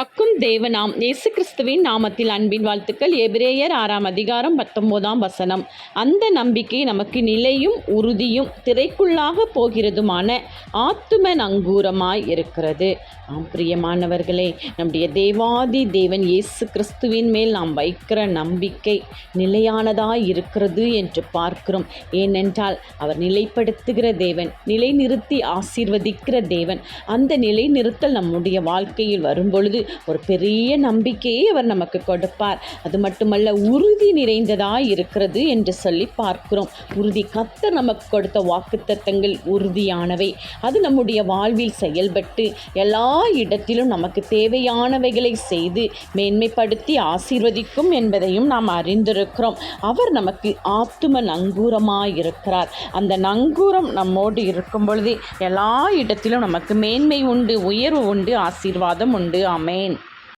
அக்கும் தேவனாம் இயேசு கிறிஸ்துவின் நாமத்தில் அன்பின் வாழ்த்துக்கள். எபிரேயர் 6ஆம் அதிகாரம் 19ஆம் வசனம். அந்த நம்பிக்கை நமக்கு நிலையும் உறுதியும் திரைக்குள்ளாக போகிறதுமான ஆத்தும நங்கூரமாய் இருக்கிறது. பிரியமானவர்களே, நம்முடைய தேவாதி தேவன் இயேசு கிறிஸ்துவின் மேல் நாம் வைக்கிற நம்பிக்கை நிலையானதாய் இருக்கிறது என்று பார்க்கிறோம். ஏனென்றால் அவர் நிலைப்படுத்துகிற தேவன், நிலைநிறுத்தி ஆசீர்வதிக்கிற தேவன். அந்த நிலைநிறுத்தல் நம்முடைய வாழ்க்கையில் வரும்பொழுது ஒரு பெரிய நம்பிக்கையை அவர் நமக்கு கொடுப்பார். அது மட்டுமல்ல, உறுதி நிறைந்ததாய் இருக்கிறது என்று சொல்லி பார்க்கிறோம். உறுதி, கர்த்தர் நமக்கு கொடுத்த வாக்குத்தத்தங்கள் உறுதியானவை. அது நம்முடைய வாழ்வில் செயல்பட்டு எல்லா இடத்திலும் நமக்கு தேவையானவைகளை செய்து மேன்மைப்படுத்தி ஆசீர்வதிக்கும் என்பதையும் நாம் அறிந்திருக்கிறோம். அவர் நமக்கு ஆத்தும நங்கூரமாயிருக்கிறார். அந்த நங்கூரம் நம்மோடு இருக்கும் பொழுது எல்லா இடத்திலும் நமக்கு மேன்மை உண்டு, உயர்வு உண்டு, ஆசீர்வாதம் உண்டு. ஆமென்.